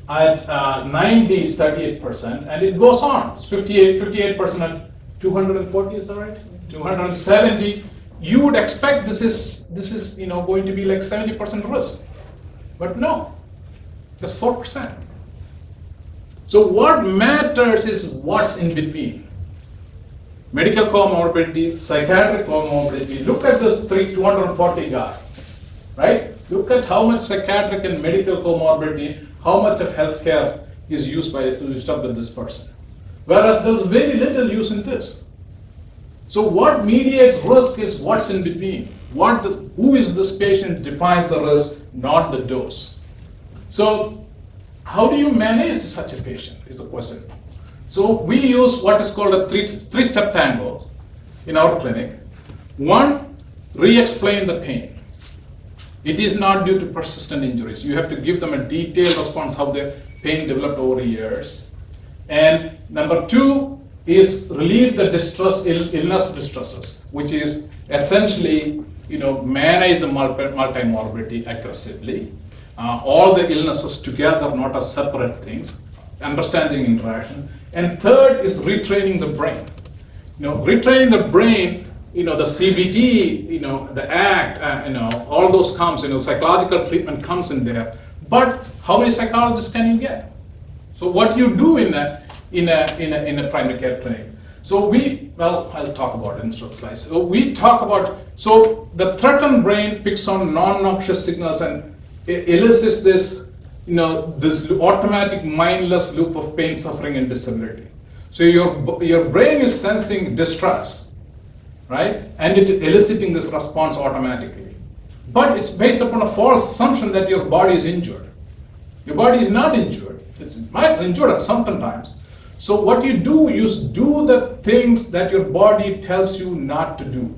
At 90, it's 38%, and it goes on. It's 58% at 240. Is that right? 270. You would expect this is going to be like 70% risk, but no, just 4%. So what matters is what's in between. Medical comorbidity, psychiatric comorbidity. Look at this 240 guy, right? Look at how much psychiatric and medical comorbidity, how much of healthcare is used up with this person. Whereas there's very little use in this. So what mediates risk is what's in between. Who is this patient defines the risk, not the dose. So how do you manage such a patient is the question. So we use what is called a three-step tango in our clinic. 1, re-explain the pain. It is not due to persistent injuries. You have to give them a detailed response how the pain developed over years. And number 2 is relieve the illness distresses, which is essentially manage the multimorbidity aggressively. All the illnesses together, not as separate things, understanding interaction. And third is retraining the brain. Retraining the brain, the CBT, the ACT, all those comes, psychological treatment comes in there. But how many psychologists can you get? So what you do in a primary care clinic. So I'll talk about it in short slides. So we talk about, the threatened brain picks on non-noxious signals and elicits this, this automatic mindless loop of pain, suffering, and disability. So your brain is sensing distress, right? And it eliciting this response automatically. But it's based upon a false assumption that your body is injured. Your body is not injured. It's injured at some times. So what you do is do the things that your body tells you not to do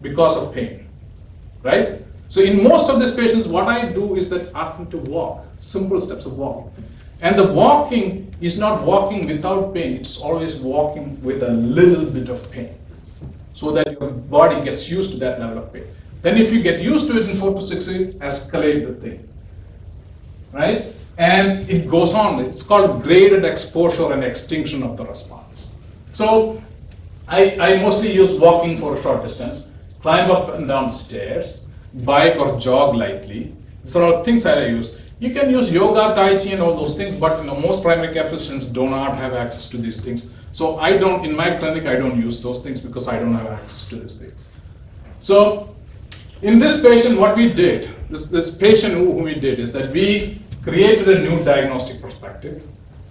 because of pain, right? So in most of these patients, what I do is that ask them to walk, simple steps of walking. And the walking is not walking without pain, it's always walking with a little bit of pain so that your body gets used to that level of pain. Then if you get used to it in 4 to 6 weeks, escalate the thing, right? And it goes on. It's called graded exposure and extinction of the response. So I mostly use walking for a short distance, climb up and down the stairs, bike or jog lightly. These are all things that I use. You can use yoga, tai chi, and all those things, but most primary care physicians do not have access to these things. So in my clinic, I don't use those things because I don't have access to these things. So in this patient, what we did, this patient who we did is that we created a new diagnostic perspective.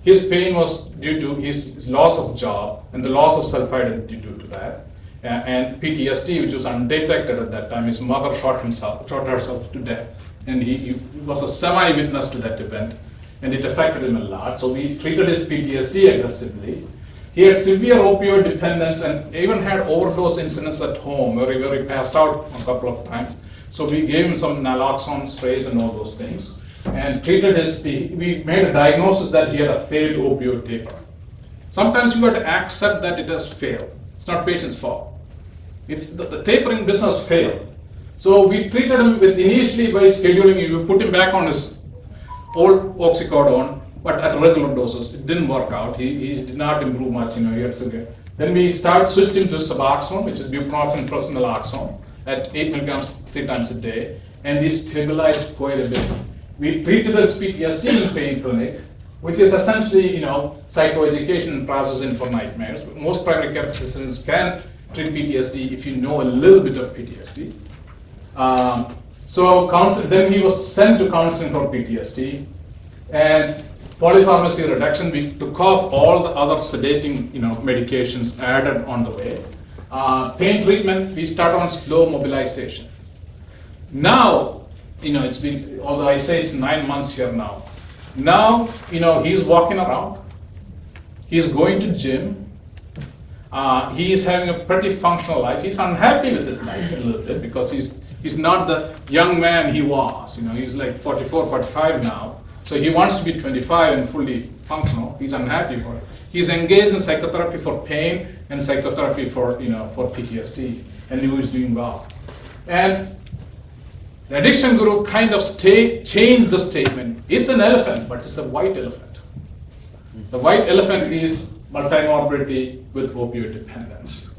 His pain was due to his loss of job and the loss of self-identity due to that. And PTSD, which was undetected at that time. His mother shot herself to death. And he was a semi-witness to that event. And it affected him a lot. So we treated his PTSD aggressively. He had severe opioid dependence and even had overdose incidents at home where he passed out a couple of times. So we gave him some naloxone sprays and all those things. And treated we made a diagnosis that he had a failed opioid taper. Sometimes you have to accept that it has failed. It's not patient's fault. It's the tapering business failed. So we treated him initially by scheduling, we put him back on his old oxycodone, but at regular doses. It didn't work out. He did not improve much, years ago. Then we switched him to Suboxone, which is buprenorphine plus naloxone, at 8 milligrams 3 times a day, and he stabilized quite a bit. We treated his PTSD in pain clinic, which is essentially, psychoeducation processing for nightmares. Most primary care physicians can treat PTSD if you know a little bit of PTSD. Then he was sent to counseling for PTSD, and polypharmacy reduction. We took off all the other sedating, medications added on the way. Pain treatment, we start on slow mobilization. Now, it's been, although I say it's 9 months here now. Now, he's walking around. He's going to gym. He is having a pretty functional life. He's unhappy with his life a little bit because he's not the young man he was. He's like 44, 45 now. So he wants to be 25 and fully functional. He's unhappy for it. He's engaged in psychotherapy for pain and psychotherapy for PTSD, and he is doing well. And the addiction guru kind of changed the statement. It's an elephant, but it's a white elephant. The white elephant is multimorbidity with opioid dependence.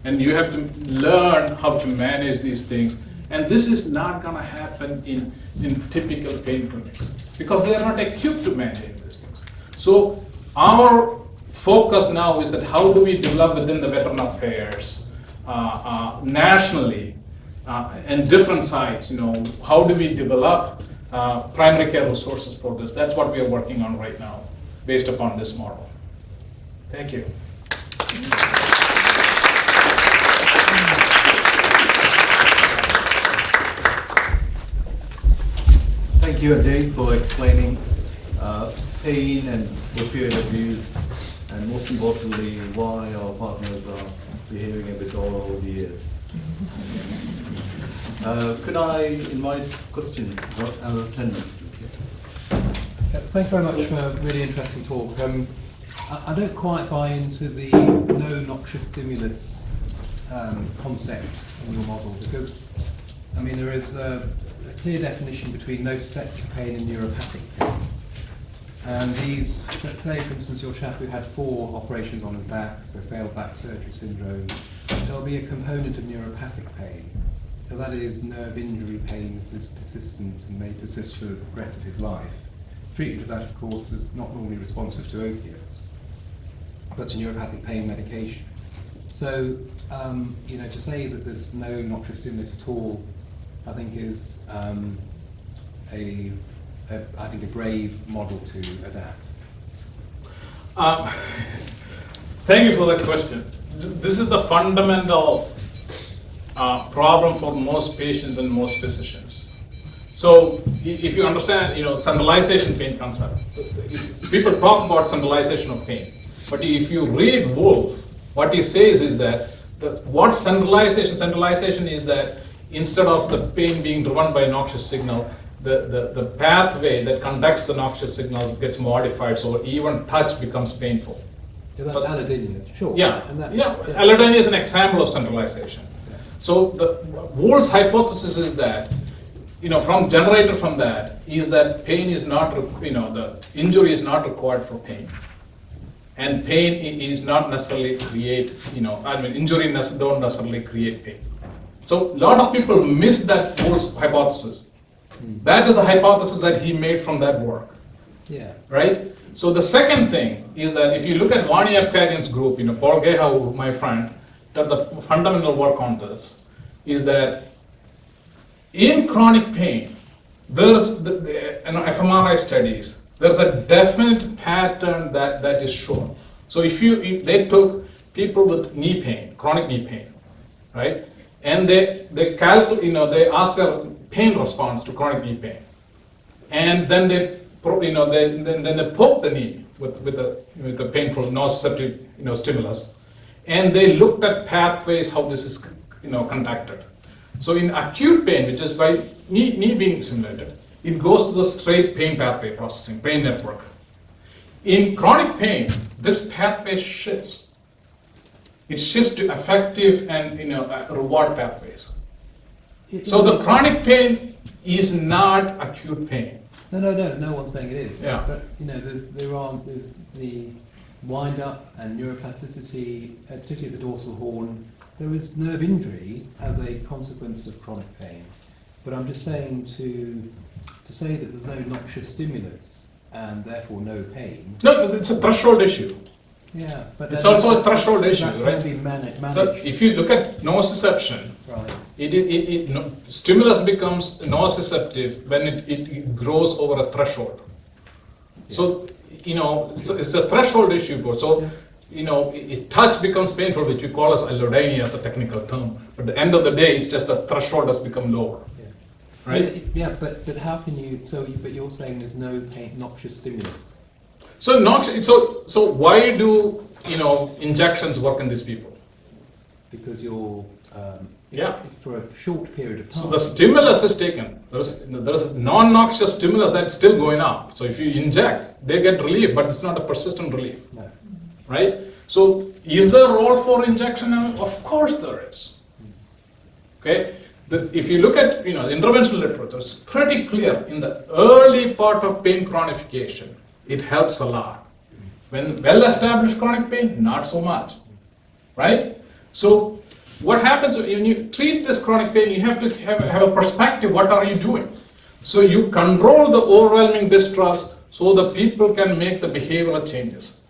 And you have to learn how to manage these things. And this is not going to happen in typical pain clinics because they are not equipped to manage these things. So our focus now is that how do we develop within the Veteran Affairs nationally and different sites, how do we develop primary care resources for this? That's what we are working on right now based upon this model. Thank you. Thank you, Ajay, for explaining pain and opioid abuse, and most importantly, why our partners are behaving a bit all over the years. Could I invite questions? About another 10 minutes, please. Thanks very much for a really interesting talk. I don't quite buy into the no noxious stimulus concept in your model because, there is a clear definition between nociceptive pain and neuropathic pain. And these, let's say, for instance, your chap who had 4 operations on his back, so failed back surgery syndrome, there'll be a component of neuropathic pain. So that is nerve injury pain that is persistent and may persist for the rest of his life. Treatment of that, of course, is not normally responsive to opiates, but to neuropathic pain medication. So, to say that there's no noxious stimulus at all, I think is a brave model to adapt. Thank you for that question. This is the fundamental problem for most patients and most physicians. So if you understand, centralization pain concept, people talk about centralization of pain, but if you read Wolf, what he says is that what centralization is that instead of the pain being driven by a noxious signal, the pathway that conducts the noxious signals gets modified, so even touch becomes painful. Yeah, that's allodynia, sure. Allodynia is an example of centralization. Yeah. So the Wolf's hypothesis is that, generated from that, is that pain is not, the injury is not required for pain. And pain is not necessarily create, injury don't necessarily create pain. So a lot of people miss that Wolf's hypothesis. That is the hypothesis that he made from that work. Yeah. Right? So the second thing is that if you look at Vani Apkarian's group, Paul Geha, my friend, did the fundamental work on this, is that in chronic pain, there's fMRI studies, there's a definite pattern that is shown. So if they took people with knee pain, chronic knee pain, right, and they asked their pain response to chronic knee pain, and then they poked the knee with the painful nociceptive stimulus, and they looked at pathways how this is conducted. So in acute pain, which is by knee being stimulated, it goes to the straight pain pathway processing, pain network. In chronic pain, this pathway shifts. It shifts to affective and reward pathways. So the chronic pain is not acute pain. No one's saying it is. Yeah. But there's the wind up and neuroplasticity, particularly at the dorsal horn. There is nerve injury as a consequence of chronic pain. But I'm just saying to say that there's no noxious stimulus and therefore no pain. No, it's a threshold issue. Yeah, but it's also a threshold issue, right? That can be managed. So if you look at nociception, right. Stimulus becomes nociceptive when it grows over a threshold. Yeah. So it's a threshold issue. So touch becomes painful, which we call as allodynia as a technical term. But at the end of the day, it's just a threshold has become lower. Yeah. Right? Yeah, but how can you? But you're saying there's no noxious stimulus. So why do injections work in these people? Because you're for a short period of time. So the stimulus is taken. There is non-noxious stimulus that's still going up. So if you inject, they get relief, but it's not a persistent relief. No. Right? So is there a role for injection? Of course there is. Okay? If you look at the interventional literature, it's pretty clear in the early part of pain chronification, it helps a lot. When well-established chronic pain, not so much. Right? So what happens when you treat this chronic pain, you have to have a perspective, what are you doing? So you control the overwhelming distress so the people can make the behavioral changes.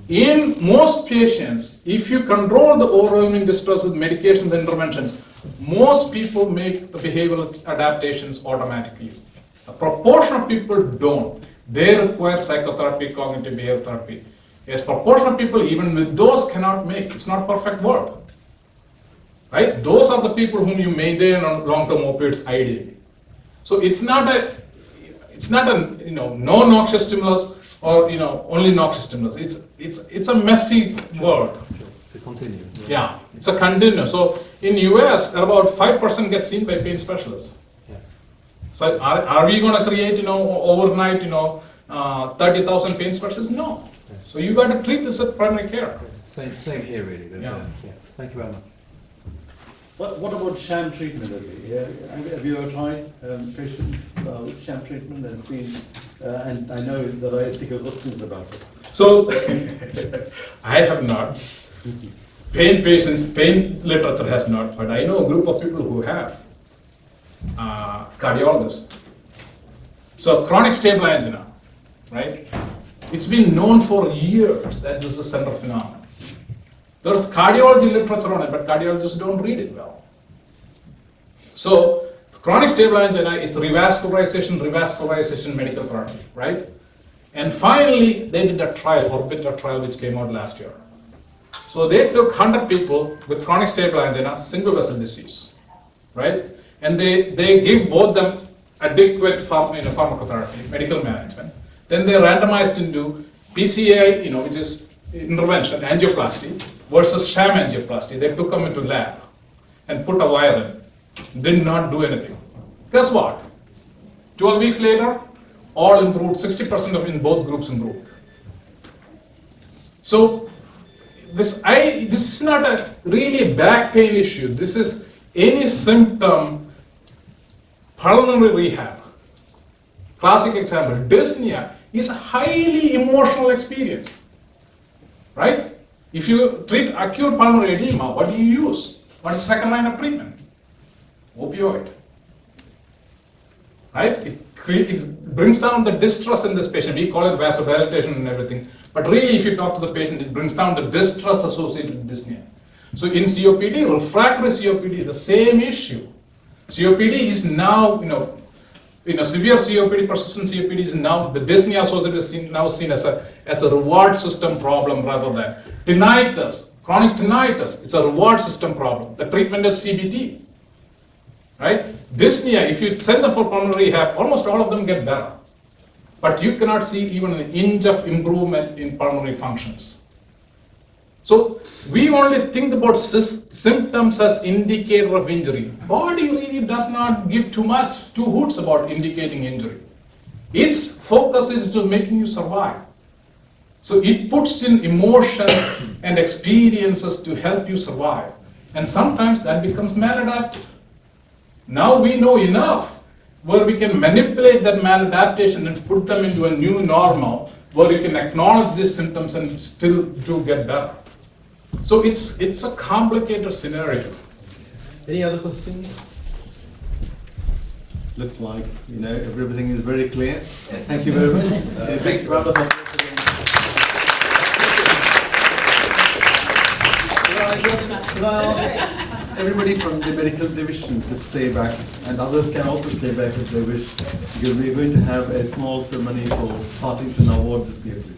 In most patients, if you control the overwhelming distress with medications and interventions, most people make the behavioral adaptations automatically. A proportion of people don't. They require psychotherapy, cognitive behavior therapy. A proportion of people, even with those, cannot make. It's not perfect work. Right? Those are the people whom you maintain on long-term opioids ideally. So it's not a no noxious stimulus or only noxious stimulus. It's a messy world. To continue. Yeah, it's a continuum. So in US, about 5% get seen by pain specialists. Yeah. So are we going to create overnight 30,000 pain specialists? No. Yes. So you got to treat this as primary care. Same here really. Yeah. Thank you very much. What about sham treatment? Have you ever tried patients with sham treatment and seen? And I know that I think of questions about it. So I have not. Pain patients, pain literature has not, but I know a group of people who have. Cardiologists. So chronic stable angina, right? It's been known for years that this is a central phenomenon. There's cardiology literature on it, but cardiologists don't read it well. So chronic stable angina, it's revascularization, medical therapy, right? And finally, they did a trial, Orbiter trial, which came out last year. So they took 100 people with chronic stable angina, single vessel disease, right? And they give both them adequate pharmacotherapy, medical management. Then they randomized into PCI, which is intervention, angioplasty, versus sham angioplasty. They took them into lab and put a wire in. Did not do anything. Guess what? 12 weeks later, all improved, 60% in both groups improved. So this is not a really back pain issue. This is any symptom, pulmonary rehab. Classic example, dyspnea is a highly emotional experience, right? If you treat acute pulmonary edema, what do you use? What is the second line of treatment? Opioid, right? It brings down the distress in this patient. We call it vasodilatation and everything. But really, if you talk to the patient, it brings down the distress associated with dyspnea. So in COPD, refractory COPD, the same issue. COPD is now, severe COPD, persistent COPD is now, the dyspnea associated is now seen as a reward system problem rather than tinnitus, chronic tinnitus. It's a reward system problem. The treatment is CBT, right? Dyspnea, if you send them for pulmonary rehab, almost all of them get better. But you cannot see even an inch of improvement in pulmonary functions. So we only think about symptoms as indicator of injury. Body really does not give two hoots about indicating injury. Its focus is to making you survive. So it puts in emotions and experiences to help you survive. And sometimes that becomes maladaptive. Now we know enough where we can manipulate that maladaptation and put them into a new normal where you can acknowledge these symptoms and still do get better. So it's a complicated scenario. Any other questions? Looks like everything is very clear. Thank you very much. A big round of applause again. Could I ask everybody from the medical division to stay back, and others can also stay back if they wish, because we're going to have a small ceremony for Partington Award this year, please.